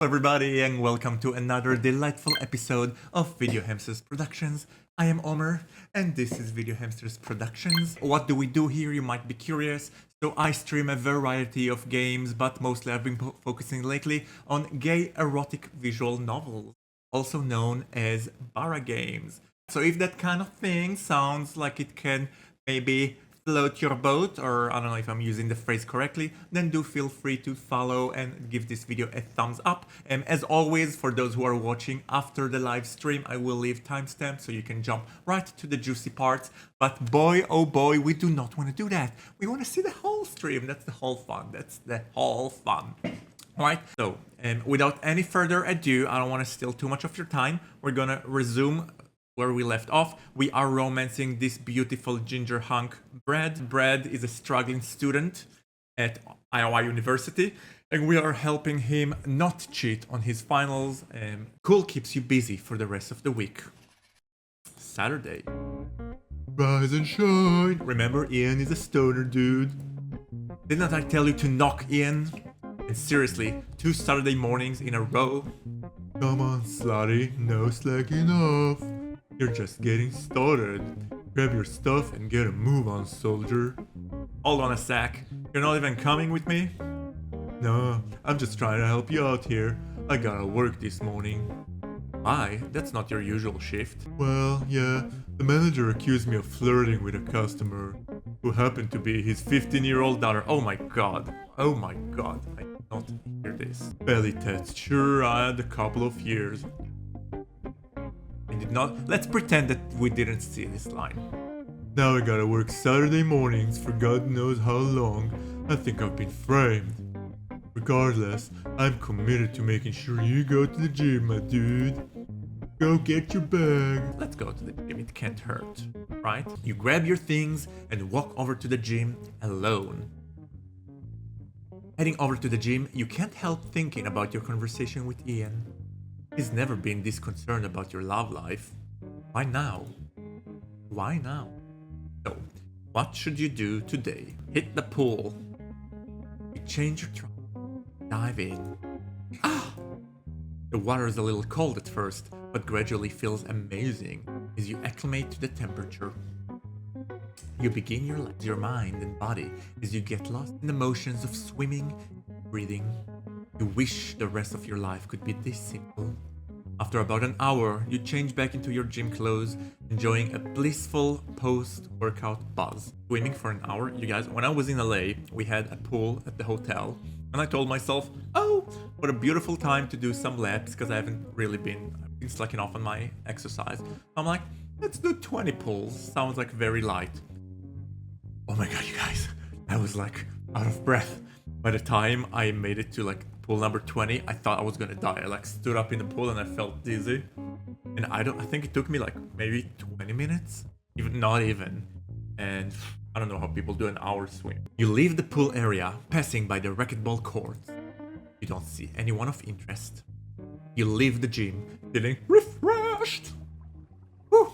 Everybody, and welcome to another delightful episode of VideoHamster's Productions. I am Omer, and this is VideoHamster's Productions. What do we do here, you might be curious? So I stream a variety of games, but mostly I've been focusing lately on gay erotic visual novels, also known as Bara games. So if that kind of thing sounds like it can maybe float your boat, or I don't know if I'm using the phrase correctly, then do feel free to follow and give this video a thumbs up. And as always, for those who are watching after the live stream, I will leave timestamps so you can jump right to the juicy parts. But boy, oh boy, we do not want to do that. We want to see the whole stream. That's the whole fun. That's the whole fun. Alright, so without any further ado, I don't want to steal too much of your time. We're gonna resume where we left off. We are romancing this beautiful ginger hunk Brad. Brad is a struggling student at Iowa University, and we are helping him not cheat on his finals. Cool keeps you busy for the rest of the week. Saturday. Rise and shine. Remember, Ian is a stoner dude. Didn't I tell you to knock, Ian? And seriously, 2 Saturday mornings in a row. Come on, slutty, no slacking off. You're just getting started. Grab your stuff and get a move on, soldier. Hold on a sec. You're not even coming with me? No, I'm just trying to help you out here. I gotta work this morning. Why? That's not your usual shift. Well, yeah, the manager accused me of flirting with a customer who happened to be his 15-year-old daughter. Oh my god. Oh my god. I cannot hear this. Belly test. Sure, I had a couple of years. Did not. Let's pretend that we didn't see this line. Now I gotta work Saturday mornings for God knows how long. I think I've been framed. Regardless, I'm committed to making sure you go to the gym, my dude. Go get your bag. Let's go to the gym, it can't hurt, right? You grab your things and walk over to the gym alone. Heading over to the gym, you can't help thinking about your conversation with Ian. He's never been this concerned about your love life. Why now? Why now? So, what should you do today? Hit the pool. You change your trunk. Dive in. Ah! The water is a little cold at first, but gradually feels amazing as you acclimate to the temperature. You begin your mind and body as you get lost in the motions of swimming and breathing. You wish the rest of your life could be this simple. After about an hour, you change back into your gym clothes, enjoying a blissful post-workout buzz. Swimming for an hour, you guys, when I was in LA, we had a pool at the hotel, and I told myself, oh, what a beautiful time to do some laps, because I've been slacking off on my exercise. I'm like, let's do 20 pulls, sounds like very light. Oh my god, you guys, I was like out of breath. By the time I made it to like pool number 20, I thought I was gonna die. I like stood up in the pool and I felt dizzy. And I think it took me like maybe 20 minutes, not even. And I don't know how people do an hour swim. You leave the pool area, passing by the racquetball courts. You don't see anyone of interest. You leave the gym, feeling refreshed. Whew.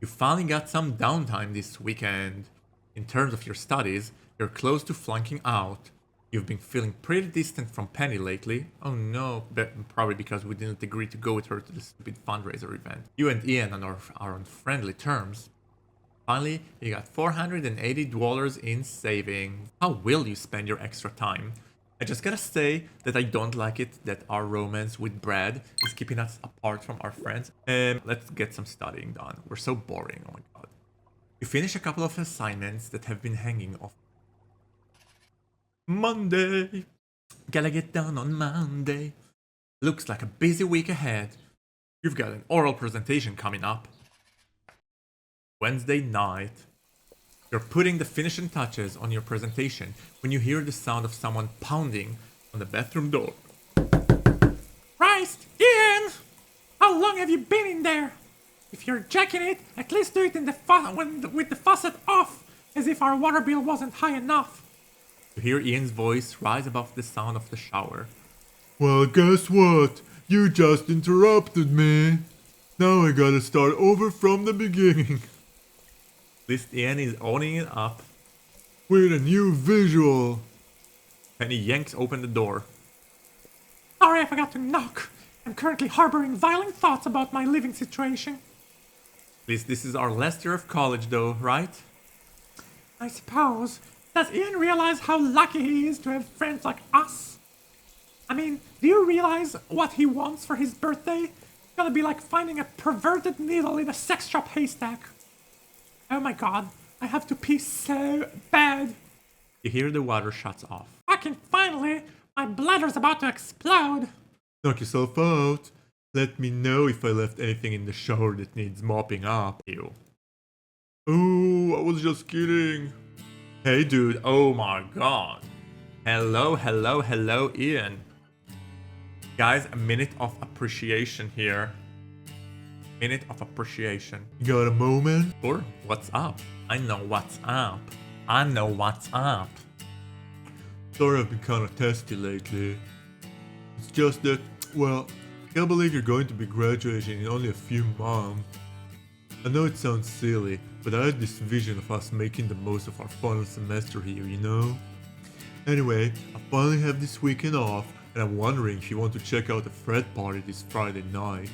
You finally got some downtime this weekend. In terms of your studies, you're close to flunking out. You've been feeling pretty distant from Penny lately. Oh no, probably because we didn't agree to go with her to the stupid fundraiser event. You and Ian are on friendly terms. Finally, you got $480 in savings. How will you spend your extra time? I just gotta say that I don't like it that our romance with Brad is keeping us apart from our friends. Let's get some studying done. We're so boring, oh my god. You finish a couple of assignments that have been hanging off. Monday. Gotta get done on Monday. Looks like a busy week ahead. You've got an oral presentation coming up. Wednesday night. You're putting the finishing touches on your presentation when you hear the sound of someone pounding on the bathroom door. Christ, Ian! How long have you been in there? If you're jacking it, at least do it in with the faucet off, as if our water bill wasn't high enough. You hear Ian's voice rise above the sound of the shower. Well, guess what? You just interrupted me. Now I gotta start over from the beginning. At least Ian is owning it up. With a new visual. Penny yanks open the door. Sorry, I forgot to knock. I'm currently harboring violent thoughts about my living situation. At least this is our last year of college though, right? I suppose. Does Ian realize how lucky he is to have friends like us? I mean, do you realize what he wants for his birthday? It's gonna be like finding a perverted needle in a sex shop haystack. Oh my god, I have to pee so bad. You hear the water shuts off. Fucking finally, my bladder's about to explode. Knock yourself out. Let me know if I left anything in the shower that needs mopping up. Ew. Oh, I was just kidding. Hey dude, oh my god. Hello, hello, hello, Ian. Guys, a minute of appreciation here. Minute of appreciation. You got a moment? Or what's up? I know what's up. I know what's up. Sorry I've been kinda testy lately. It's just that, well, I can't believe you're going to be graduating in only a few months. I know it sounds silly, but I had this vision of us making the most of our final semester here, you know? Anyway, I finally have this weekend off, and I'm wondering if you want to check out the frat party this Friday night.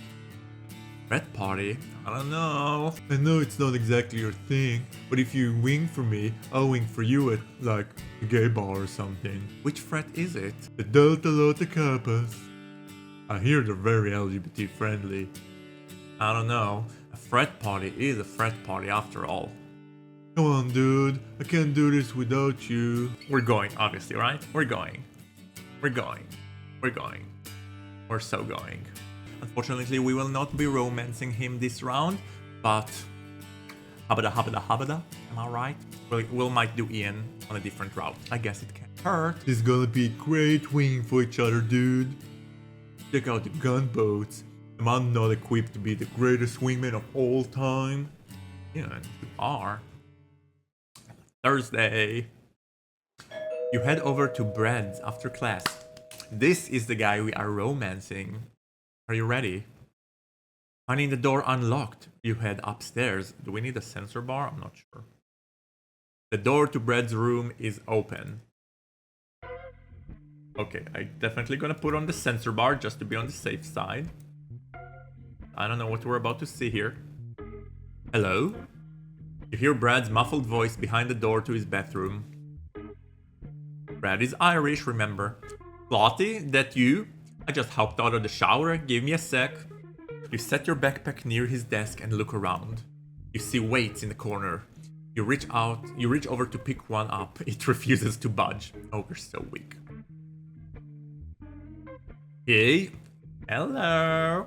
Frat party? I don't know. I know it's not exactly your thing, but if you wing for me, I'll wing for you at, like, a gay bar or something. Which frat is it? The Delta Lota Campus. I hear they're very LGBT friendly. I don't know. A frat party is a frat party after all. Come on, dude. I can't do this without you. We're going, obviously, right? We're going. We're going. We're going. We're so going. Unfortunately, we will not be romancing him this round, but habada habada habada, am I right? We'll might do Ian on a different route. I guess it can't hurt. It's gonna be great winging for each other, dude. Check out the gunboats. Am I not equipped to be the greatest wingman of all time? Yeah, you are. Thursday. You head over to Brad's after class. This is the guy we are romancing. Are you ready? Finding the door unlocked, you head upstairs. Do we need a sensor bar? I'm not sure. The door to Brad's room is open. Okay, I'm definitely gonna put on the sensor bar just to be on the safe side. I don't know what we're about to see here. Hello? You hear Brad's muffled voice behind the door to his bathroom. Brad is Irish, remember. Lottie, that you? I just hopped out of the shower, give me a sec. You set your backpack near his desk and look around. You see weights in the corner. You reach over to pick one up. It refuses to budge. Oh, we're so weak. Hey. Hello.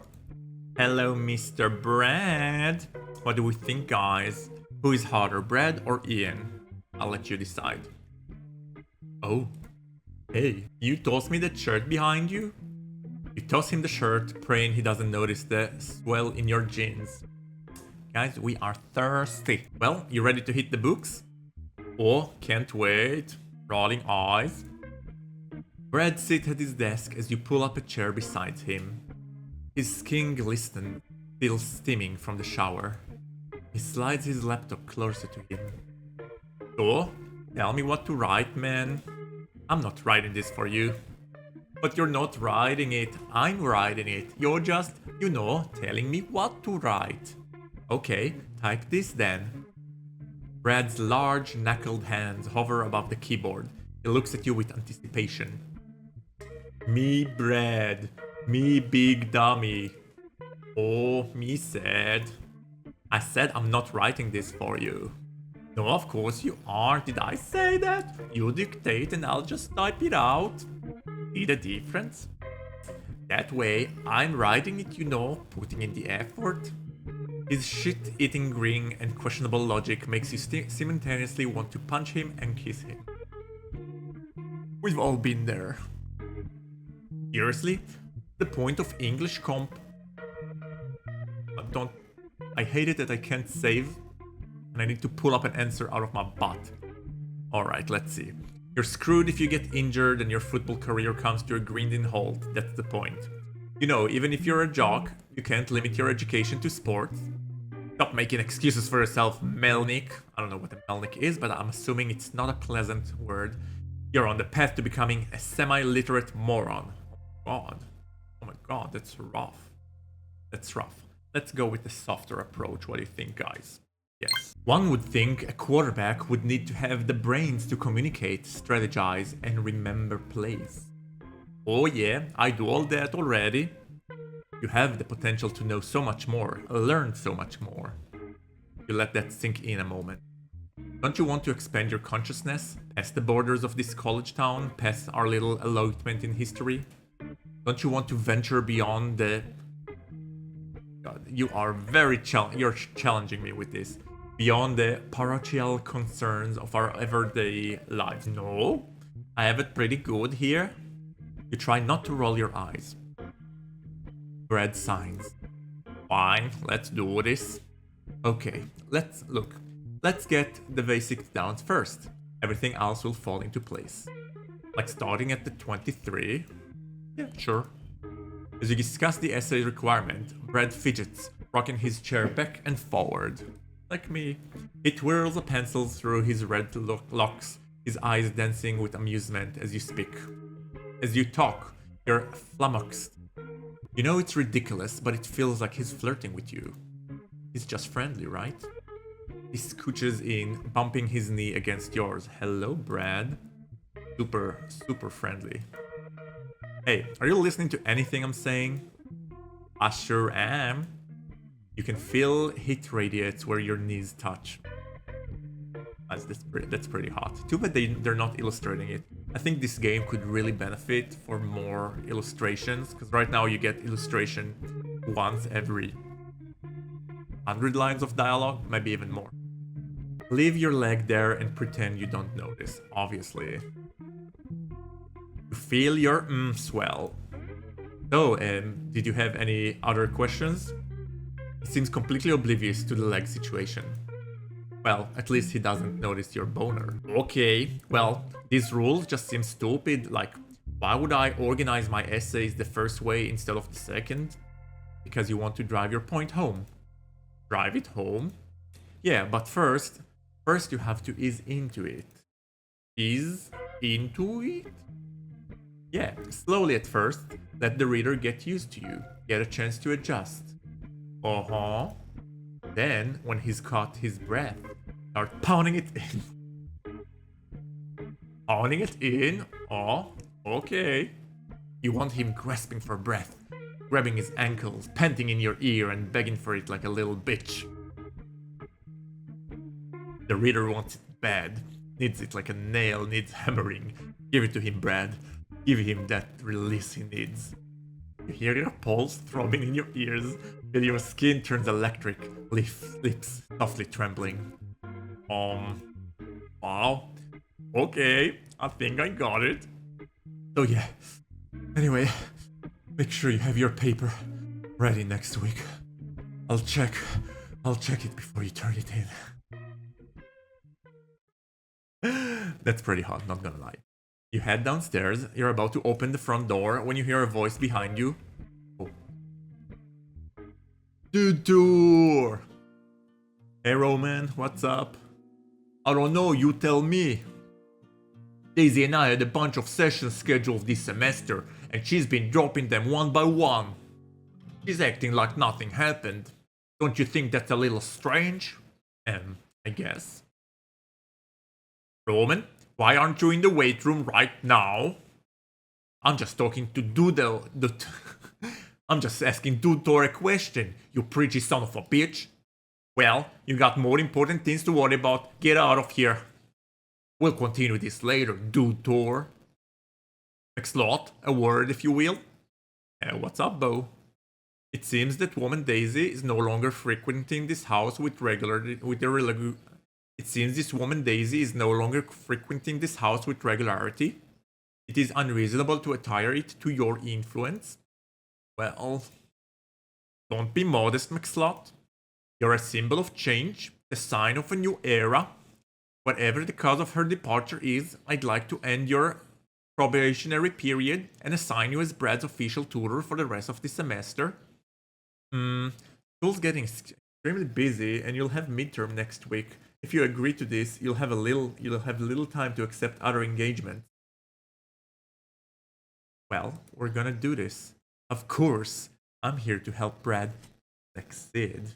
Hello, Mr. Brad. What do we think, guys? Who is hotter, Brad or Ian? I'll let you decide. Oh. Hey, you toss me that shirt behind you? You toss him the shirt, praying he doesn't notice the swell in your jeans. Guys, we are thirsty. Well, you ready to hit the books? Oh, can't wait. Rolling eyes. Brad sits at his desk as you pull up a chair beside him. His skin glistens, still steaming from the shower. He slides his laptop closer to him. So, tell me what to write, man. I'm not writing this for you. But you're not writing it, I'm writing it. You're just, telling me what to write. Okay, type this then. Brad's large, knuckled hands hover above the keyboard. He looks at you with anticipation. Me Brad. Me big dummy. Oh, me sad. I said I'm not writing this for you. No, of course you aren't. Did I say that? You dictate and I'll just type it out. See the difference? That way, I'm writing it, putting in the effort. His shit-eating grin and questionable logic makes you simultaneously want to punch him and kiss him. We've all been there. Seriously? The point of English comp? I hate it that I can't save, and I need to pull up an answer out of my butt. Alright, let's see. You're screwed if you get injured and your football career comes to a grinding halt, that's the point. Even if you're a jock, you can't limit your education to sports. Stop making excuses for yourself, Melnick. I don't know what a Melnick is, but I'm assuming it's not a pleasant word. You're on the path to becoming a semi-literate moron. Oh God. god, that's rough. That's rough. Let's go with the softer approach. What do you think, guys? Yes. One would think a quarterback would need to have the brains to communicate, strategize, and remember plays. Oh yeah, I do all that already. You have the potential to know so much more, learn so much more. You let that sink in a moment. Don't you want to expand your consciousness, past the borders of this college town, past our little elopement in history? Don't you want to venture beyond the... God, you are very you're challenging me with this. Beyond the parochial concerns of our everyday lives. No, I have it pretty good here. You try not to roll your eyes. Red signs. Fine, let's do this. Okay, let's get the basics down first. Everything else will fall into place. Like starting at the 23. Yeah, sure. As you discuss the essay requirement, Brad fidgets, rocking his chair back and forward. Like me. He twirls a pencil through his red locks, his eyes dancing with amusement as you speak. As you talk, you're flummoxed. You know it's ridiculous, but it feels like he's flirting with you. He's just friendly, right? He scooches in, bumping his knee against yours. Hello, Brad. Super friendly. Hey, are you listening to anything I'm saying? I sure am. You can feel heat radiates where your knees touch. That's pretty hot. Too bad they're not illustrating it. I think this game could really benefit for more illustrations, because right now you get illustration once every 100 lines of dialogue, maybe even more. Leave your leg there and pretend you don't notice, obviously. You feel your swell. So, did you have any other questions? He seems completely oblivious to the leg situation. Well, at least he doesn't notice your boner. Okay, well, these rules just seem stupid. Like, why would I organize my essays the first way instead of the second? Because you want to drive your point home. Drive it home? Yeah, but first you have to ease into it. Ease into it? Yeah, slowly at first. Let the reader get used to you. Get a chance to adjust. Uh-huh. Then, when he's caught his breath, start pounding it in. Pounding it in? Oh, okay. You want him grasping for breath, grabbing his ankles, panting in your ear and begging for it like a little bitch. The reader wants it bad. Needs it like a nail needs hammering. Give it to him, Brad. Give him that release he needs. You hear your pulse throbbing in your ears, till your skin turns electric, lips softly trembling. Wow. Okay, I think I got it. So yeah. Anyway, make sure you have your paper ready next week. I'll check it before you turn it in. That's pretty hot, not gonna lie. You head downstairs, you're about to open the front door when you hear a voice behind you. Oh. Tutor! Hey Roman, what's up? I don't know, you tell me. Daisy and I had a bunch of sessions scheduled this semester, and she's been dropping them one by one. She's acting like nothing happened. Don't you think that's a little strange? I guess. Roman, why aren't you in the weight room right now? I'm just talking to Doodle. I'm just asking Tutor a question, you preachy son of a bitch. Well, you got more important things to worry about. Get out of here. We'll continue this later, Tutor. Slot, a word if you will. What's up, Beau? It seems that woman Daisy is no longer frequenting this house with It seems this woman Daisy is no longer frequenting this house with regularity. It is unreasonable to attire it to your influence. Well, don't be modest, McSlot. You're a symbol of change, a sign of a new era. Whatever the cause of her departure is, I'd like to end your probationary period and assign you as Brad's official tutor for the rest of the semester. School's getting extremely busy and you'll have midterm next week. If you agree to this, you'll have little time to accept other engagements. Well, we're gonna do this. Of course, I'm here to help Brad succeed.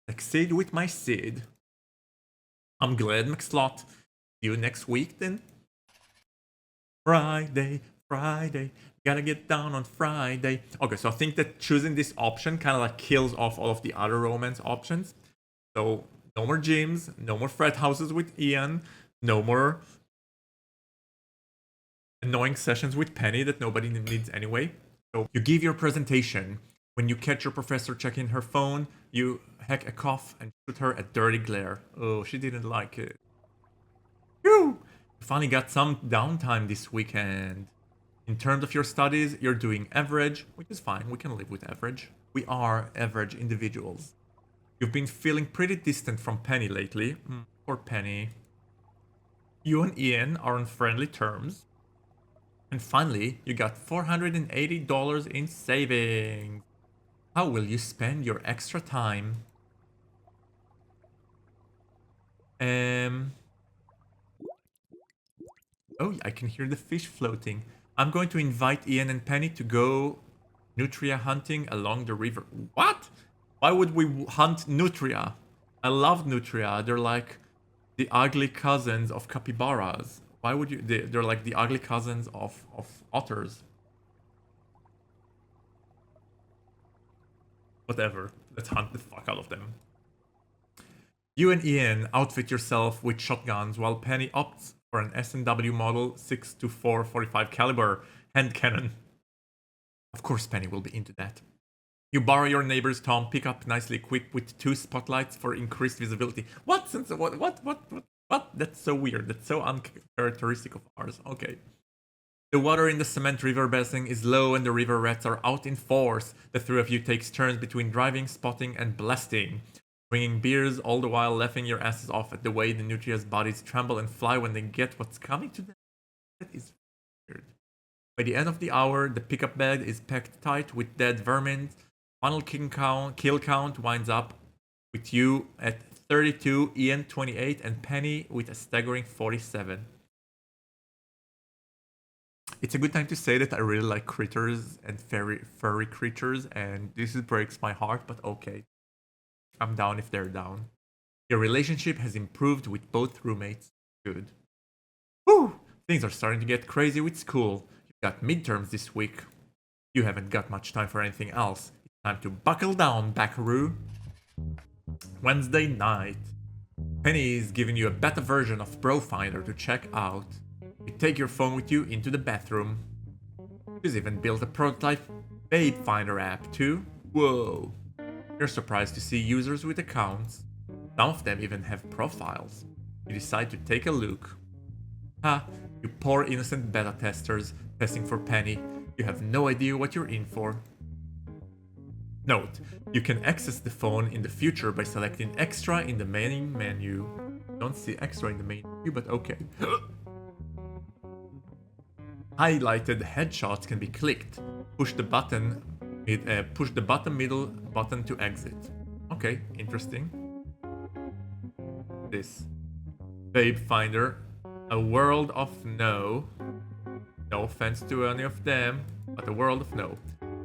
Succeed with my seed. I'm glad, McSlot. See you next week then. Friday, Friday. Gotta get down on Friday. Okay, so I think that choosing this option kind of like kills off all of the other romance options. So no more gyms, no more frat houses with Ian, no more annoying sessions with Penny that nobody needs anyway. So you give your presentation. When you catch your professor checking her phone, you hack a cough and shoot her a dirty glare. Oh, she didn't like it. Phew! You finally got some downtime this weekend. In terms of your studies, you're doing average, which is fine. We can live with average. We are average individuals. You've been feeling pretty distant from Penny lately. Poor Penny. You and Ian are on friendly terms. And finally, you got $480 in savings. How will you spend your extra time? Oh, I can hear the fish floating. I'm going to invite Ian and Penny to go nutria hunting along the river. What? Why would we hunt nutria? I love nutria. They're like the ugly cousins of capybaras. Why would you? They're like the ugly cousins of otters. Whatever. Let's hunt the fuck out of them. You and Ian outfit yourself with shotguns while Penny opts for an S&W model 6-4 45 caliber hand cannon. Of course Penny will be into that. You borrow your neighbor's Tom pickup nicely equipped with 2 spotlights for increased visibility. What? What? That's so weird. That's so uncharacteristic of ours. Okay. The water in the cement river basin is low and the river rats are out in force. The three of you takes turns between driving, spotting, and blasting. Bringing beers all the while laughing your asses off at the way the nutria's bodies tremble and fly when they get what's coming to them. That is weird. By the end of the hour, the pickup bed is packed tight with dead vermin. Final kill count winds up with you at 32, Ian 28, and Penny with a staggering 47. It's a good time to say that I really like critters and furry creatures, and this breaks my heart, but okay. I'm down if they're down. Your relationship has improved with both roommates. Good. Whew! Things are starting to get crazy with school. You've got midterms this week. You haven't got much time for anything else. It's time to buckle down, Buckaroo. Wednesday night. Penny is giving you a beta version of Bro Finder to check out. You take your phone with you into the bathroom. She's even built a prototype Babe Finder app too. Whoa. You're surprised to see users with accounts. Some of them even have profiles. You decide to take a look. You poor innocent beta testers testing for Penny. You have no idea what you're in for. Note, you can access the phone in the future by selecting extra in the main menu. Don't see extra in the main menu, but okay. Highlighted headshots can be clicked. Push the bottom middle button to exit. Okay, interesting. This. Babe Finder. A world of no. No offense to any of them, but a world of no.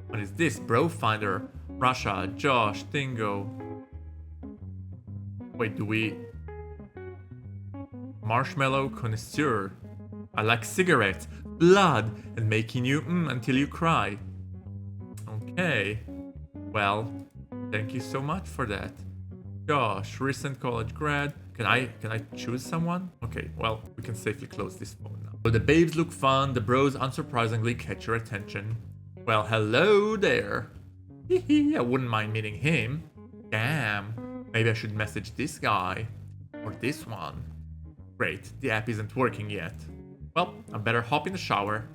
What is this? Bro Finder. Russia, Josh, Tingo. Wait, do we... Marshmallow connoisseur. I like cigarettes, blood, and making you until you cry. Okay. Well, thank you so much for that. Josh, recent college grad. Can I choose someone? Okay, well, we can safely close this phone now. So the babes look fun, the bros unsurprisingly catch your attention. Well, hello there. Hehe, I wouldn't mind meeting him. Damn, maybe I should message this guy. Or this one. Great, the app isn't working yet. Well, I better hop in the shower.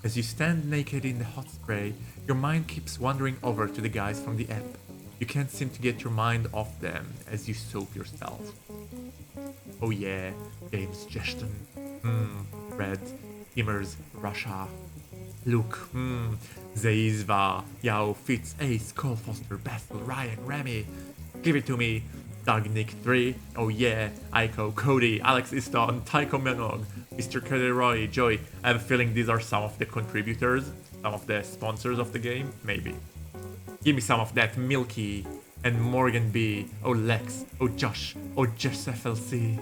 As you stand naked in the hot spray, your mind keeps wandering over to the guys from the app. You can't seem to get your mind off them as you soap yourself. Oh yeah, James Jeston. Red, Immers, Russia. Luke, Zaizva, Yao, Fitz, Ace, Cole Foster, Bethel, Ryan, Remy. Give it to me. Doug Nick 3, oh yeah, Aiko, Cody, Alex Iston, Tycho Menog, Mr. Roy, Joy. I have a feeling these are some of the contributors. Some of the sponsors of the game, maybe. Give me some of that Milky and Morgan B. Oh Lex. Oh Josh. Oh Jess FLC.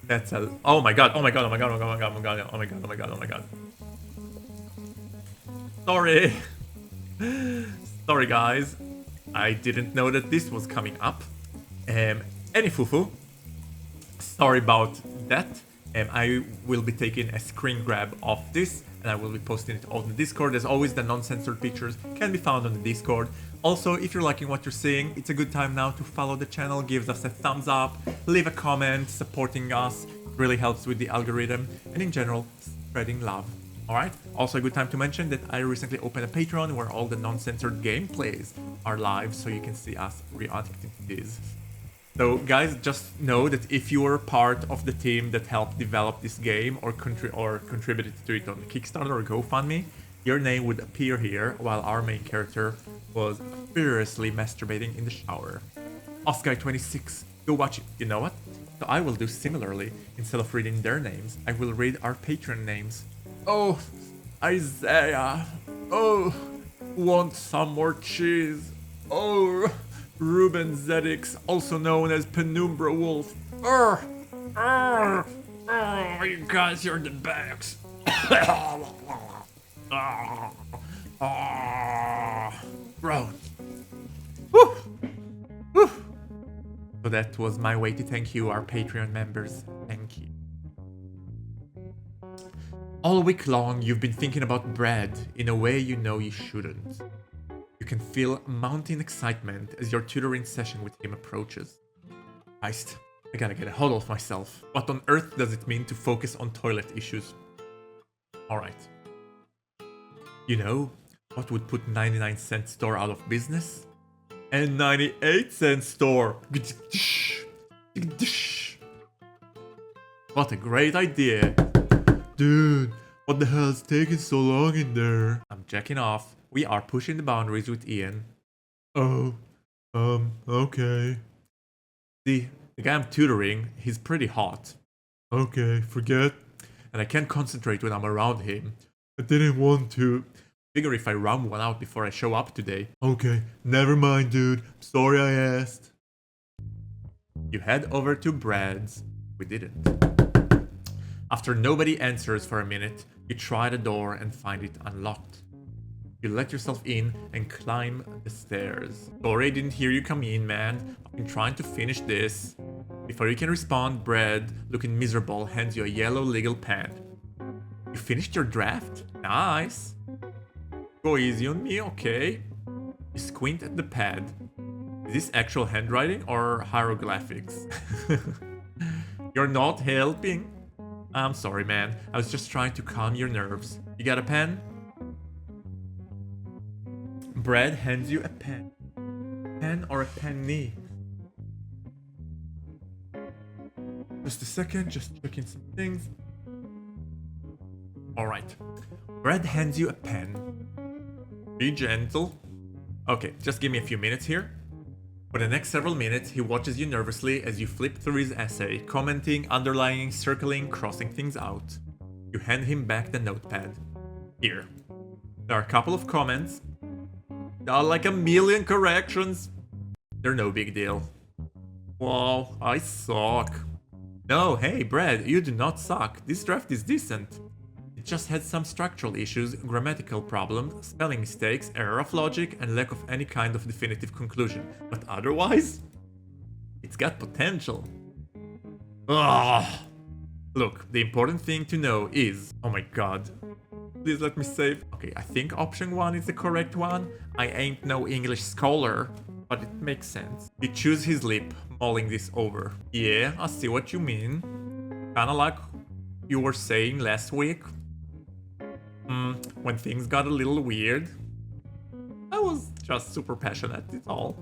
That's a. Oh my god. Oh my god. Oh my god. Oh my god. Oh my god. Oh my god. Oh my god. Oh my god. Sorry. Sorry guys. I didn't know that this was coming up. Any fufu. Sorry about that. I will be taking a screen grab of this and I will be posting it on the Discord. As always, the non-censored pictures can be found on the Discord. Also, if you're liking what you're seeing, it's a good time now to follow the channel, give us a thumbs up, leave a comment supporting us. It really helps with the algorithm and in general, spreading love. Alright, also a good time to mention that I recently opened a Patreon where all the non-censored gameplays are live, so you can see us reacting to this. So guys, just know that if you were part of the team that helped develop this game or contributed to it on Kickstarter or GoFundMe, your name would appear here while our main character was furiously masturbating in the shower. Oscar26, go watch it. You know what? So I will do similarly. Instead of reading their names, I will read our Patreon names. Oh, Isaiah. Oh, want some more cheese. Oh, Ruben Zedix, also known as Penumbra Wolf. You guys are the backs. Gross. Woo. Woo. So that was my way to thank you, our Patreon members. Thank you. All week long, you've been thinking about Brad in a way you know you shouldn't. You can feel mounting excitement as your tutoring session with him approaches. Christ, I gotta get a hold of myself. What on earth does it mean to focus on toilet issues? Alright. You know what would put 99-cent store out of business? A 98-cent store! What a great idea! Dude, what the hell's taking so long in there? I'm jacking off. We are pushing the boundaries with Ian. Oh, okay. The guy I'm tutoring, he's pretty hot. Okay, forget. And I can't concentrate when I'm around him. I didn't want to. Figure if I rum one out before I show up today. Okay, never mind, dude. Sorry I asked. You head over to Brad's. We didn't. After nobody answers for a minute, you try the door and find it unlocked. You let yourself in and climb the stairs. Sorry I didn't hear you come in, man. I've been trying to finish this. Before you can respond, Brad, looking miserable, hands you a yellow legal pad. You finished your draft? Nice. Go easy on me, okay? You squint at the pad. Is this actual handwriting or hieroglyphics? You're not helping. I'm sorry, man. I was just trying to calm your nerves. You got a pen? Brad hands you a pen. Pen or a penny? Just a second, just checking some things. Alright. Brad hands you a pen. Be gentle. Okay, just give me a few minutes here. For the next several minutes, he watches you nervously as you flip through his essay, commenting, underlining, circling, crossing things out. You hand him back the notepad. Here. There are a couple of comments. There are like a million corrections. They're no big deal. Wow, I suck. No, hey Brad, you do not suck. This draft is decent. It just had some structural issues, grammatical problems, spelling mistakes, error of logic, and lack of any kind of definitive conclusion. But otherwise, it's got potential. Ugh. Look, the important thing to know is... Oh my god. Please let me save. Okay, I think option 1 is the correct one. I ain't no English scholar, but it makes sense. He chews his lip, mulling this over. Yeah, I see what you mean. Kinda like you were saying last week. When things got a little weird. I was just super passionate, it's all.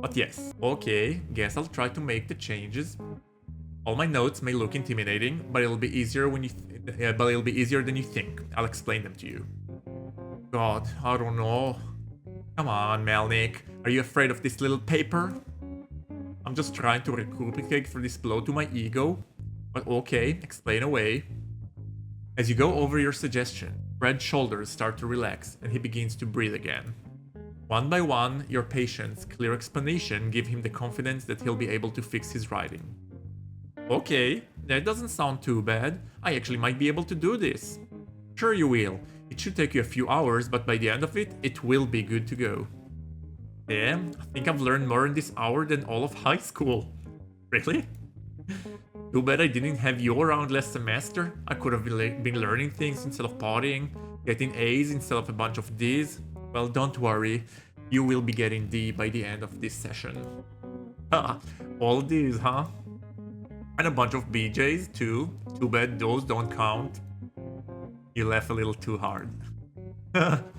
But yes, okay, guess I'll try to make the changes. All my notes may look intimidating, but it'll be easier when it'll be easier than you think. I'll explain them to you. God, I don't know. Come on, Melnick. Are you afraid of this little paper? I'm just trying to recuperate for this blow to my ego. But okay, explain away. As you go over your suggestion, Fred's shoulders start to relax and he begins to breathe again. One by one, your patient's clear explanation give him the confidence that he'll be able to fix his writing. Okay, that doesn't sound too bad. I actually might be able to do this. Sure you will. It should take you a few hours, but by the end of it, it will be good to go. Damn, I think I've learned more in this hour than all of high school. Really? Too bad I didn't have you around last semester. I could have been learning things instead of partying, getting A's instead of a bunch of D's. Well, don't worry, you will be getting D by the end of this session. Ha, all D's, huh? And a bunch of BJ's too. Too bad those don't count. You laugh a little too hard.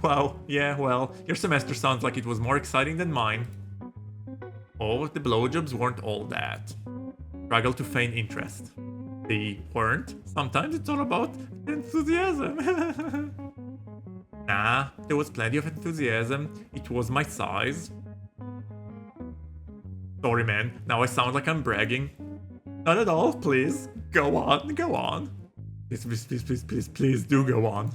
Wow, yeah, well, your semester sounds like it was more exciting than mine. Oh, the blowjobs weren't all that. Struggle to feign interest. They weren't. Sometimes it's all about enthusiasm. Nah, there was plenty of enthusiasm. It was my size. Sorry, man. Now I sound like I'm bragging. Not at all, please. Go on, go on. Please do go on.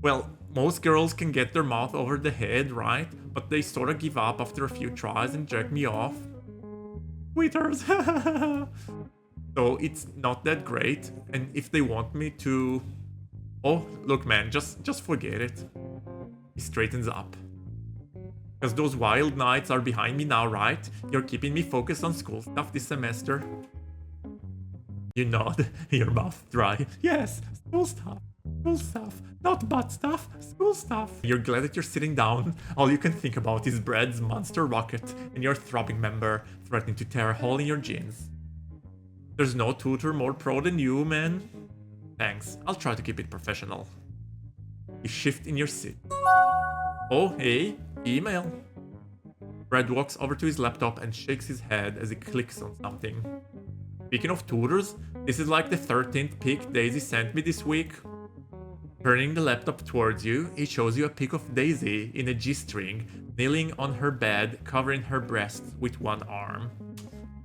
Well, most girls can get their mouth over the head, right? But they sort of give up after a few tries and jerk me off. Tweeters. So it's not that great. And if they want me to... Oh, look man, just forget it. He straightens up. Because those wild nights are behind me now, right? You're keeping me focused on school stuff this semester. You nod, your mouth dry. Yes, school stuff. School stuff. Not butt stuff, school stuff. You're glad that you're sitting down. All you can think about is Brad's monster rocket and your throbbing member threatening to tear a hole in your jeans. There's no tutor more pro than you, man. Thanks, I'll try to keep it professional. You shift in your seat. Oh, hey, email. Brad walks over to his laptop and shakes his head as he clicks on something. Speaking of tutors, this is like the 13th pic Daisy sent me this week. Turning the laptop towards you, it shows you a pic of Daisy in a G-string, kneeling on her bed, covering her breasts with one arm.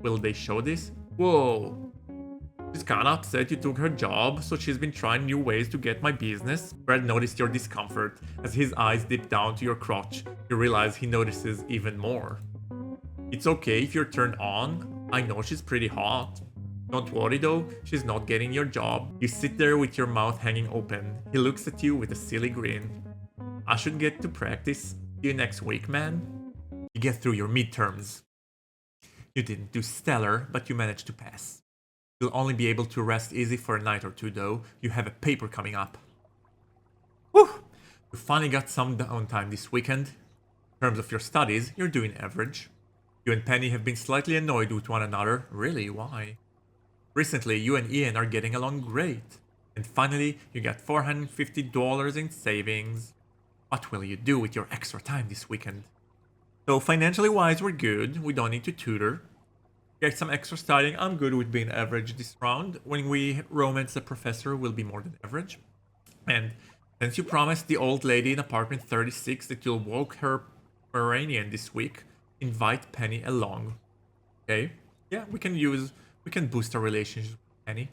Will they show this? Whoa. She's kinda upset you took her job, so she's been trying new ways to get my business. Brad noticed your discomfort. As his eyes dip down to your crotch, you realize he notices even more. It's okay if you're turned on. I know she's pretty hot. Don't worry though, she's not getting your job. You sit there with your mouth hanging open. He looks at you with a silly grin. I should get to practice. See you next week, man. You get through your midterms. You didn't do stellar, but you managed to pass. You'll only be able to rest easy for a night or two though. You have a paper coming up. Whew! You finally got some downtime this weekend. In terms of your studies, you're doing average. You and Penny have been slightly annoyed with one another. Really, why? Recently, you and Ian are getting along great. And finally, you got $450 in savings. What will you do with your extra time this weekend? So financially wise, we're good. We don't need to tutor. Get some extra studying. I'm good with being average this round. When we romance the professor, we'll be more than average. And since you promised the old lady in apartment 36 that you'll walk her Pomeranian this week, invite Penny along. Okay? Yeah, we can boost our relationship with Penny.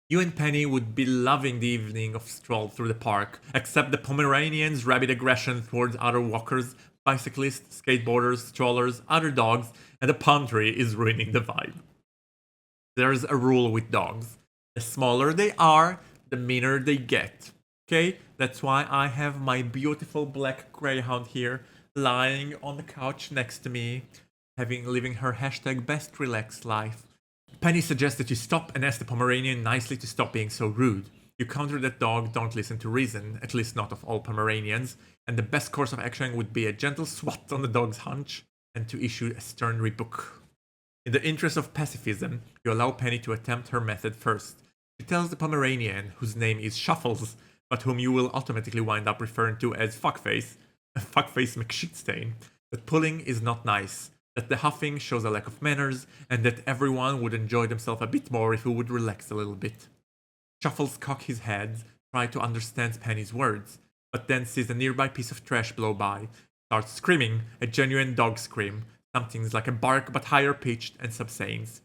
You and Penny would be loving the evening of stroll through the park, except the Pomeranian's rabid aggression towards other walkers, bicyclists, skateboarders, strollers, other dogs, and the palm tree is ruining the vibe. There's a rule with dogs. The smaller they are, the meaner they get. Okay? That's why I have my beautiful black greyhound here, lying on the couch next to me, living her hashtag best relaxed life. Penny suggests that you stop and ask the Pomeranian nicely to stop being so rude. You counter that dog don't listen to reason, at least not of all Pomeranians, and the best course of action would be a gentle swat on the dog's hunch and to issue a stern rebuke. In the interest of pacifism, you allow Penny to attempt her method first. She tells the Pomeranian, whose name is Shuffles, but whom you will automatically wind up referring to as Fuckface McShitstain, that pulling is not nice, that the huffing shows a lack of manners, and that everyone would enjoy themselves a bit more if he would relax a little bit. Shuffles cocks his head, tries to understand Penny's words, but then sees a nearby piece of trash blow by, starts screaming, a genuine dog scream, something like a bark but higher pitched and subsides.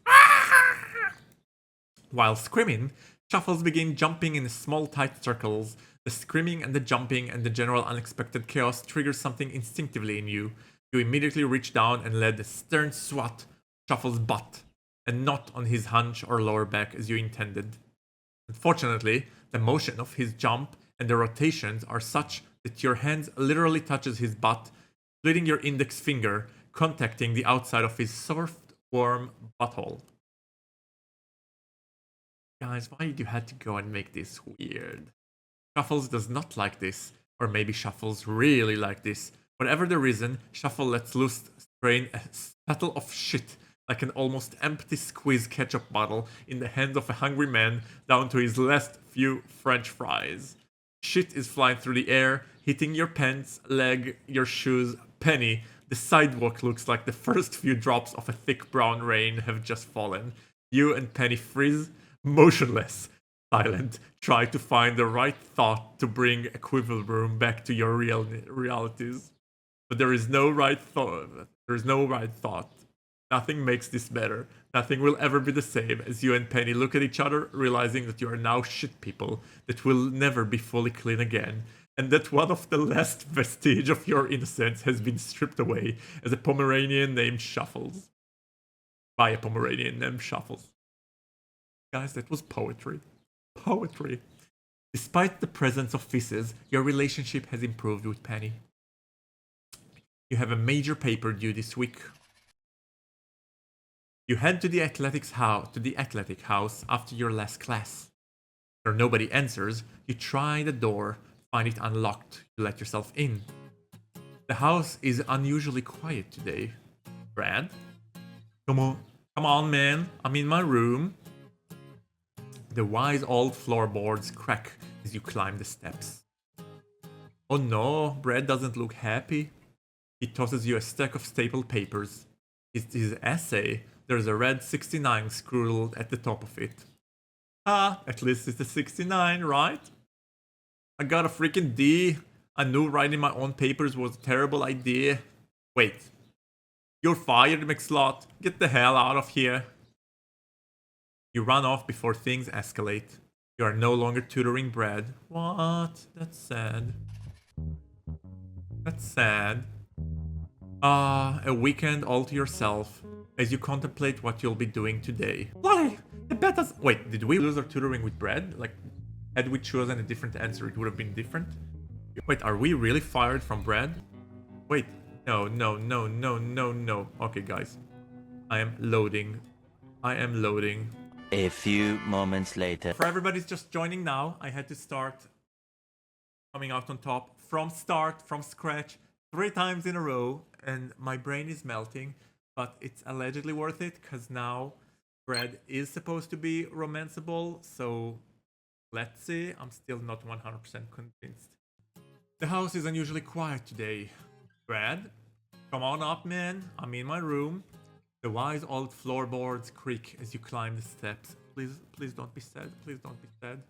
While screaming, Shuffles begin jumping in small tight circles. The screaming and the jumping and the general unexpected chaos triggers something instinctively in you. You immediately reach down and let the stern swat Shuffle's butt, and not on his hunch or lower back as you intended. Unfortunately, the motion of his jump and the rotations are such that your hands literally touches his butt, splitting your index finger, contacting the outside of his soft, warm butthole. Guys, why did you have to go and make this weird? Shuffles does not like this, or maybe Shuffles really like this. Whatever the reason, Shuffle lets loose strain a spattle of shit like an almost empty squeeze ketchup bottle in the hands of a hungry man down to his last few French fries. Shit is flying through the air, hitting your pants, leg, your shoes. Penny, the sidewalk looks like the first few drops of a thick brown rain have just fallen. You and Penny freeze, motionless, silent, try to find the right thought to bring equilibrium back to your realities. But there is no right thought. There is no right thought. Nothing makes this better. Nothing will ever be the same as you and Penny look at each other, realizing that you are now shit people that will never be fully clean again, and that one of the last vestige of your innocence has been stripped away as a Pomeranian named Shuffles. By a Pomeranian named Shuffles. Guys, that was poetry. Poetry. Despite the presence of feces, your relationship has improved with Penny. You have a major paper due this week. You head to the athletic house after your last class. Where nobody answers, you try the door, find it unlocked, you let yourself in. The house is unusually quiet today. Brad? Come on, man, I'm in my room. The wise old floorboards crack as you climb the steps. Oh no, Brad doesn't look happy. He tosses you a stack of stapled papers. It's his essay. There's a red 69 scrawled at the top of it. Ah, at least it's a 69, right? I got a freaking D. I knew writing my own papers was a terrible idea. Wait. You're fired, McSlot. Get the hell out of here. You run off before things escalate. You are no longer tutoring Brad. What? That's sad. That's sad. A weekend all to yourself as you contemplate what you'll be doing today. Why? The betas. Wait, did we lose our tutoring with Brad? Like, had we chosen a different answer, it would have been different? Wait, are we really fired from Brad? Wait, no. Okay, guys. I am loading. A few moments later. For everybody's just joining now, I had to start coming out on top from scratch, 3 times in a row, and my brain is melting, but it's allegedly worth it, because now Brad is supposed to be romanceable, so let's see. I'm still not 100% convinced. The house is unusually quiet today. Brad, come on up, man. I'm in my room. The wise old floorboards creak as you climb the steps. Please don't be sad. Please don't be sad.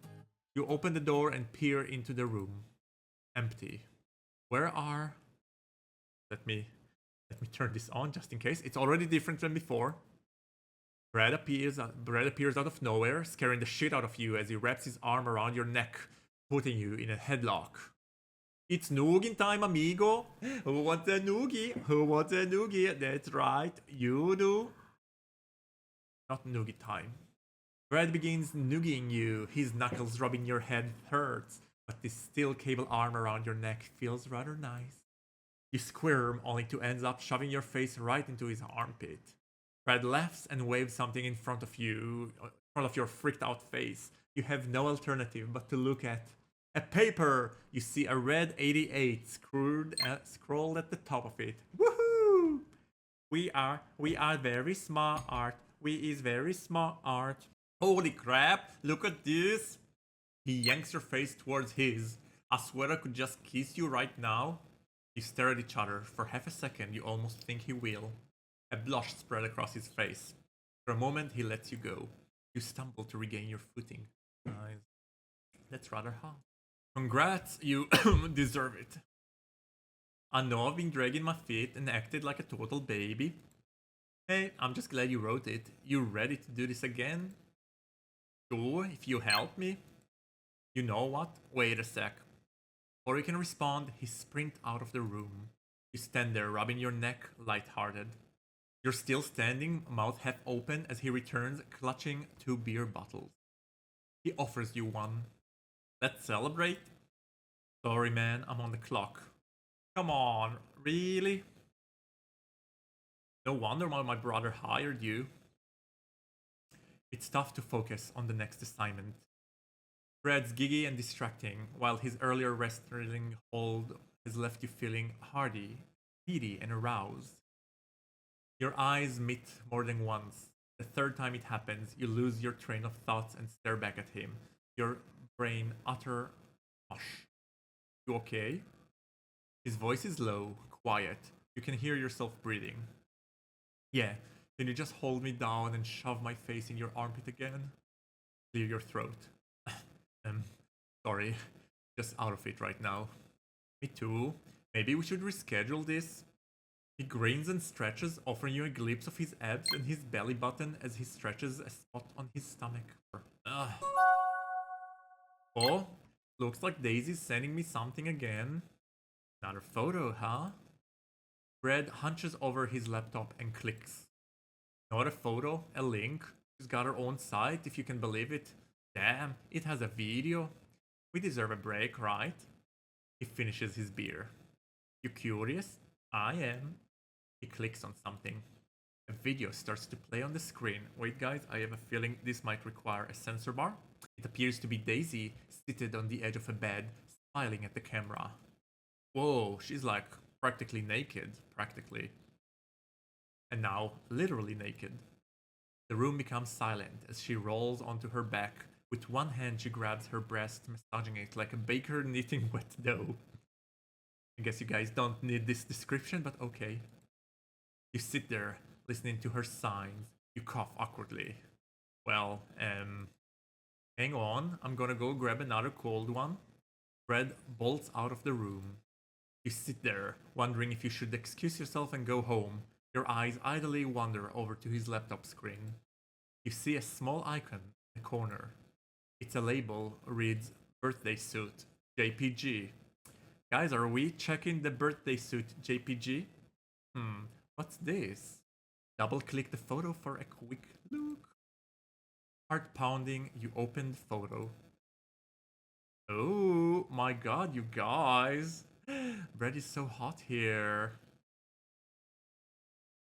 You open the door and peer into the room. Empty. Where are... Let me turn this on just in case. It's already different than before. Brad appears out of nowhere, scaring the shit out of you as he wraps his arm around your neck, putting you in a headlock. It's noogin time, amigo. Who wants a noogie? Who wants a noogie? That's right, you do. Not noogie time. Brad begins noogieing you. His knuckles rubbing your head hurts, but this steel cable arm around your neck feels rather nice. You squirm, only to end up shoving your face right into his armpit. Brad laughs and waves something in front of you, in front of your freaked out face. You have no alternative but to look at a paper. You see a red 88 scrolled at the top of it. Woohoo! We are very smart. We is very smart. Holy crap! Look at this. He yanks your face towards his. I swear I could just kiss you right now. You stare at each other. For half a second, you almost think he will. A blush spread across his face. For a moment, he lets you go. You stumble to regain your footing. Guys, that's rather hot. Congrats, you deserve it. I know I've been dragging my feet and acted like a total baby. Hey, I'm just glad you wrote it. You ready to do this again? Cool, if you help me. You know what? Wait a sec. Before you can respond, he sprint out of the room. You stand there, rubbing your neck, lighthearted. You're still standing, mouth half open, as he returns, clutching 2 beer bottles. He offers you one. Let's celebrate. Sorry, man, I'm on the clock. Come on, really? No wonder why my brother hired you. It's tough to focus on the next assignment. Brad's giggy and distracting, while his earlier wrestling hold has left you feeling hardy, heady, and aroused. Your eyes meet more than once. The third time it happens, you lose your train of thoughts and stare back at him. Your brain utter mush. You okay? His voice is low, quiet. You can hear yourself breathing. Yeah, can you just hold me down and shove my face in your armpit again? Clear your throat. Sorry, just out of it right now. Me too. Maybe we should reschedule this. He grins and stretches, offering you a glimpse of his abs and his belly button as he stretches a spot on his stomach. Ugh. Oh, looks like Daisy's sending me something again. Another photo, huh? Brad hunches over his laptop and clicks. Not a photo, a link. She's got her own site, if you can believe it. Damn, it has a video. We deserve a break, right? He finishes his beer. You curious? I am. He clicks on something. A video starts to play on the screen. Wait guys, I have a feeling this might require a censor bar. It appears to be Daisy, seated on the edge of a bed, smiling at the camera. Whoa, she's like practically naked, practically. And now, literally naked. The room becomes silent as she rolls onto her back. With one hand she grabs her breast, massaging it like a baker kneading wet dough. I guess you guys don't need this description, but okay. You sit there, listening to her signs. You cough awkwardly. Well, hang on, I'm gonna go grab another cold one. Brad bolts out of the room. You sit there, wondering if you should excuse yourself and go home. Your eyes idly wander over to his laptop screen. You see a small icon in the corner. It's a label, reads birthday suit, JPG. Guys, are we checking the birthday suit JPG? What's this? Double click the photo for a quick look. Heart pounding, you open the photo. Oh my god, you guys. Brad is so hot here.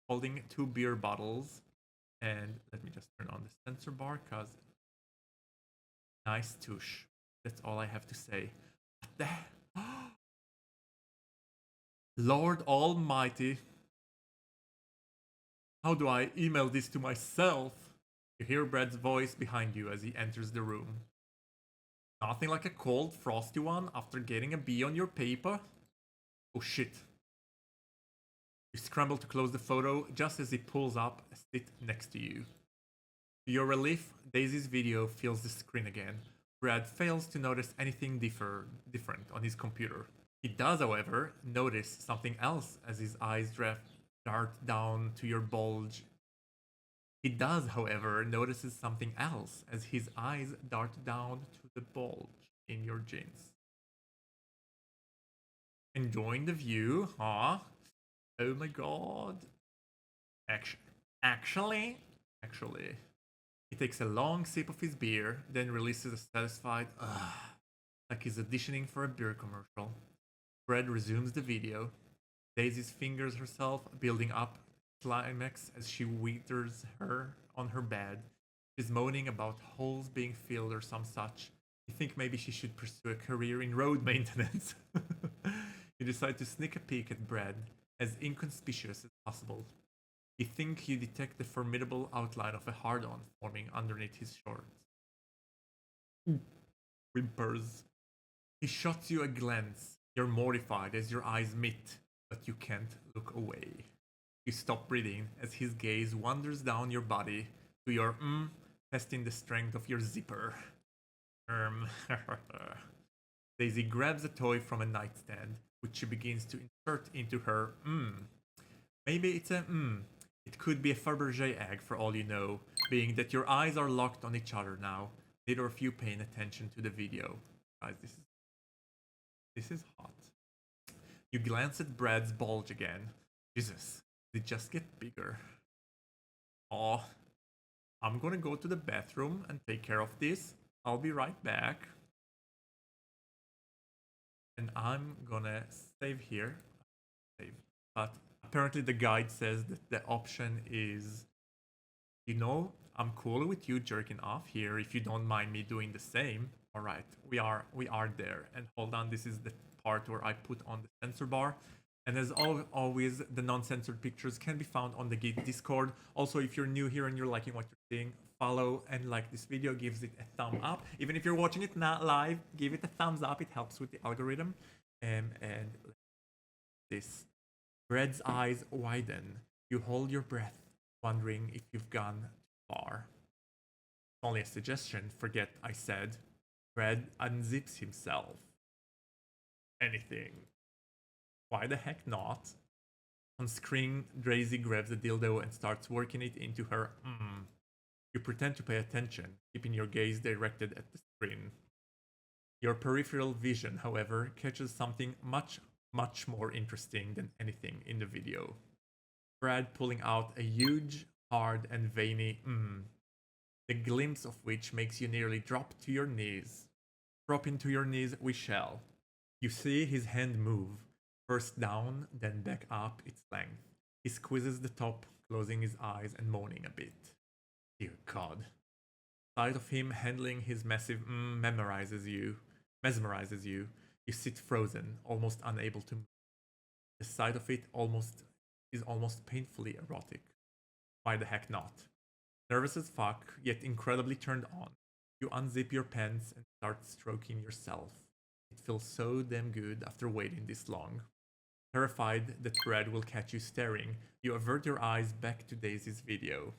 Holding 2 beer bottles. And let me just turn on the sensor bar, cause nice touche. That's all I have to say. What the Lord Almighty. How do I email this to myself? You hear Brad's voice behind you as he enters the room. Nothing like a cold, frosty one after getting a B on your paper? Oh shit. You scramble to close the photo just as he pulls up a seat next to you. To your relief, Daisy's video fills the screen again. Brad fails to notice anything different on his computer. He does, however, notice something else as his eyes dart down to your bulge. He does, however, notices something else as his eyes dart down to the bulge in your jeans. Enjoying the view, huh? Oh my god. Actually, he takes a long sip of his beer, then releases a satisfied like he's auditioning for a beer commercial. Brad resumes the video. Daisy fingers herself, building up climax as she withers her on her bed. She's moaning about holes being filled or some such. You think maybe she should pursue a career in road maintenance. You decide to sneak a peek at Brad, as inconspicuous as possible. You think you detect the formidable outline of a hard-on forming underneath his shorts. Whimpers. He shots you a glance. You're mortified as your eyes meet, but you can't look away. You stop breathing as his gaze wanders down your body to your testing the strength of your zipper. Daisy grabs a toy from a nightstand, which she begins to insert into her Maybe it's a It could be a Fabergé egg for all you know, being that your eyes are locked on each other now. neither of you paying attention to the video. Guys, this is hot. You glance at Brad's bulge again. Jesus, did it just get bigger? Oh, I'm gonna go to the bathroom and take care of this. I'll be right back. And I'm gonna save here. Save. But apparently the guide says that the option is, you know, I'm cool with you jerking off here if you don't mind me doing the same. All right, we are there. And hold on, this is the part where I put on the censor bar. And as always, the non-censored pictures can be found on the Geek Discord. Also, if you're new here and you're liking what you're seeing, follow and like this video, gives it a thumb up. Even if you're watching it not live, give it a thumbs up. It helps with the algorithm. And this. Brad's eyes widen. You hold your breath, wondering if you've gone too far. Only a suggestion, forget I said. Brad unzips himself. Anything. Why the heck not? On screen, Drazy grabs the dildo and starts working it into her You pretend to pay attention, keeping your gaze directed at the screen. Your peripheral vision, however, catches something much more interesting than anything in the video. Brad pulling out a huge, hard and veiny the glimpse of which makes you nearly drop to your knees. Drop into your knees we shall. You see his hand move, first down, then back up its length. He squeezes the top, closing his eyes and moaning a bit. Dear God. Sight of him handling his massive mesmerizes you. You sit frozen, almost unable to move. The sight of it is almost painfully erotic. Why the heck not? Nervous as fuck, yet incredibly turned on. You unzip your pants and start stroking yourself. It feels so damn good after waiting this long. Terrified that Brad will catch you staring, you avert your eyes back to Daisy's video.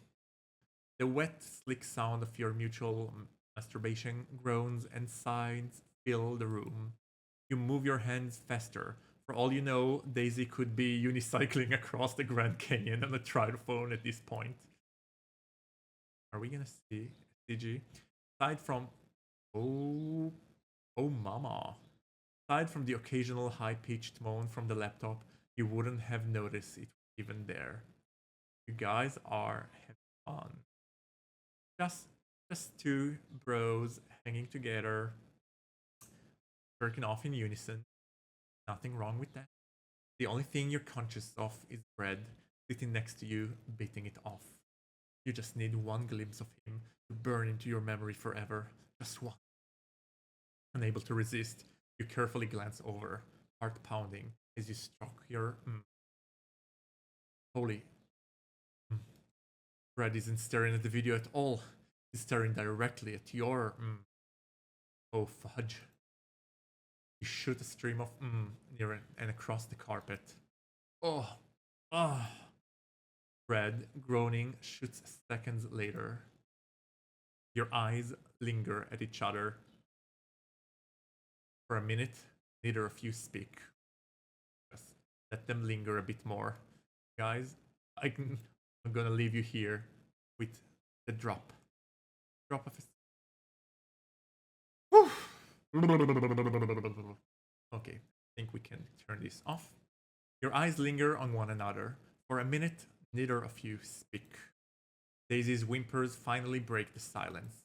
The wet, slick sound of your mutual masturbation, groans and sighs fill the room. You move your hands faster. For all you know, Daisy could be unicycling across the Grand Canyon on a triphone at this point. Are we gonna see CG? Aside from... Oh mama. Aside from the occasional high-pitched moan from the laptop, you wouldn't have noticed it even there. You guys are having fun. Just two bros hanging together, jerking off in unison. Nothing wrong with that. The only thing you're conscious of is Brad sitting next to you, beating it off. You just need one glimpse of him to burn into your memory forever. Just one. Unable to resist, you carefully glance over, heart pounding, as you stroke your Holy. Brad isn't staring at the video at all. He's staring directly at your Oh fudge. You shoot a stream of near and across the carpet. Oh. Brad, groaning, shoots seconds later. Your eyes linger at each other. For a minute, neither of you speak. Just let them linger a bit more. Guys, I'm gonna leave you here with the drop. Drop of a... Okay, I think we can turn this off. Your eyes linger on one another. For a minute, neither of you speak. Daisy's whimpers finally break the silence.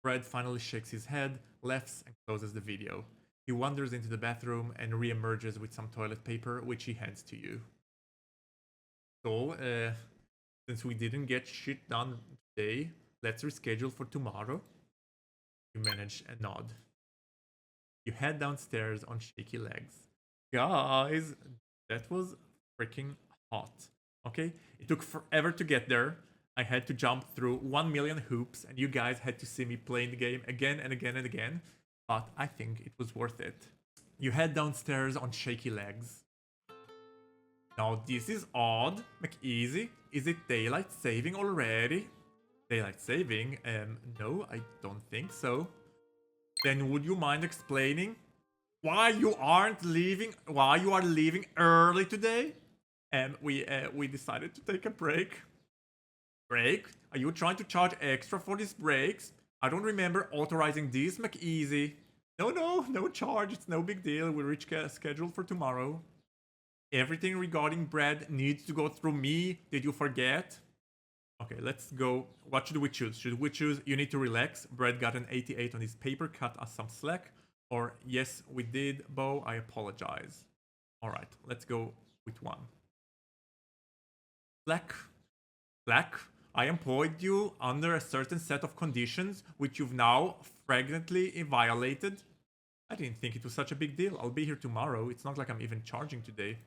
Brad finally shakes his head, laughs, and closes the video. He wanders into the bathroom and re-emerges with some toilet paper, which he hands to you. So, since we didn't get shit done today, let's reschedule for tomorrow. You manage a nod. You head downstairs on shaky legs. Guys, that was freaking hot. Okay? It took forever to get there. I had to jump through 1 million hoops, and you guys had to see me playing the game again and again and again. But I think it was worth it. You head downstairs on shaky legs. Now this is odd. McEasy, is it daylight saving already? Daylight saving? No, I don't think so. Then would you mind explaining why you are leaving early today? We decided to take a break. Break? Are you trying to charge extra for these breaks? I don't remember authorizing this, McEasy. No charge. It's no big deal. We reach schedule for tomorrow. Everything regarding bread needs to go through me. Did you forget? Okay, let's go. What should we choose? Should we choose you need to relax? Brad got an 88 on his paper, cut us some slack. Or yes, we did, Beau, I apologize. Alright, let's go with one. Slack, I employed you under a certain set of conditions, which you've now flagrantly violated. I didn't think it was such a big deal. I'll be here tomorrow. It's not like I'm even charging today.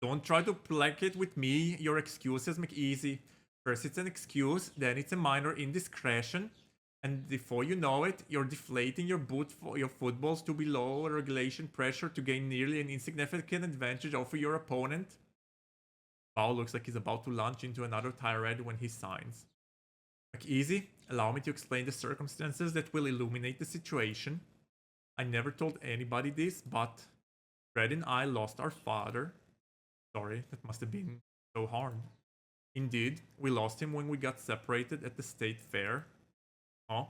Don't try to placate with me your excuses, McEasy. First it's an excuse, then it's a minor indiscretion, and before you know it, you're deflating your footballs to below regulation pressure to gain nearly an insignificant advantage over your opponent. Beau looks like he's about to launch into another tirade when he signs. McEasy, allow me to explain the circumstances that will illuminate the situation. I never told anybody this, but Fred and I lost our father. Sorry, that must have been so hard. Indeed, we lost him when we got separated at the state fair. Oh.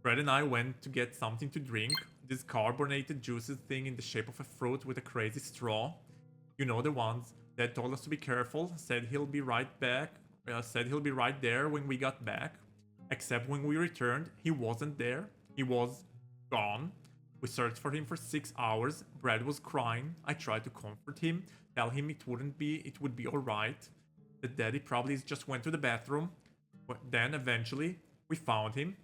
Fred and I went to get something to drink. This carbonated juices thing in the shape of a fruit with a crazy straw. You know the ones. Dad told us to be careful, said he'll be right back. Said he'll be right there when we got back. Except when we returned, he wasn't there. He was gone. We searched for him for 6 hours. Brad was crying. I tried to comfort him, tell him it would be alright. That daddy probably just went to the bathroom. But then eventually we found him.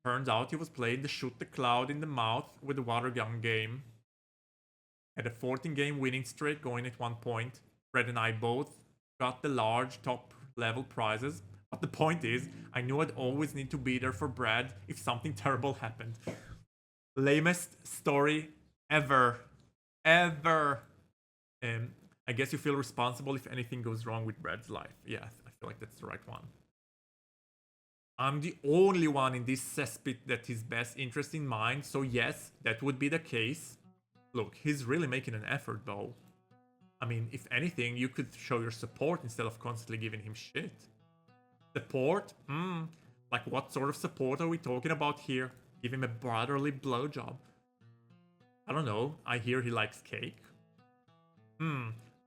Turns out he was playing the shoot the cloud in the mouth with the water gun game. Had a 14-game winning streak going at one point. Brad and I both got the large top level prizes. But the point is, I knew I'd always need to be there for Brad if something terrible happened. Lamest story ever. I guess you feel responsible if anything goes wrong with Brad's life. Yeah, I feel like that's the right one. I'm the only one in this cesspit that his best interest in mind, so yes, that would be the case. Look, he's really making an effort though. I mean, if anything, you could show your support instead of constantly giving him shit. Support? Like what sort of support are we talking about here? Give him a brotherly blowjob. I don't know, I hear he likes cake.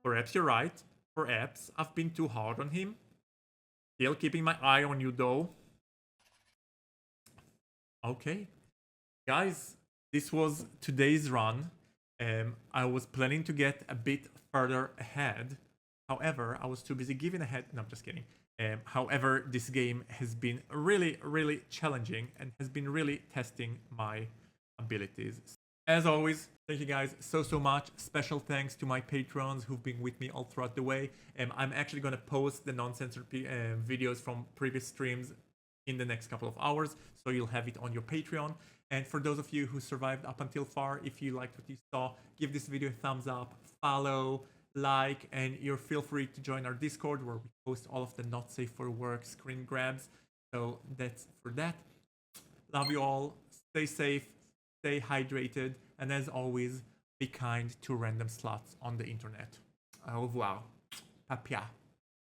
Perhaps you're right. Perhaps I've been too hard on him. Still keeping my eye on you though. Okay. Guys, this was today's run. I was planning to get a bit further ahead. However, I was too busy giving a head. No, I'm just kidding. However, this game has been really challenging and has been really testing my abilities. As always, thank you guys so much. Special thanks to my patrons who've been with me all throughout the way. I'm actually going to post the non-censored videos from previous streams in the next couple of hours, so you'll have it on your Patreon. And for those of you who survived up until far, if you liked what you saw, give this video a thumbs up, follow, like, and you're feel free to join our Discord where we post all of the not safe for work screen grabs. So that's for that. Love you all. Stay safe, stay hydrated, and as always, be kind to random sluts on the internet. Au revoir. Papia.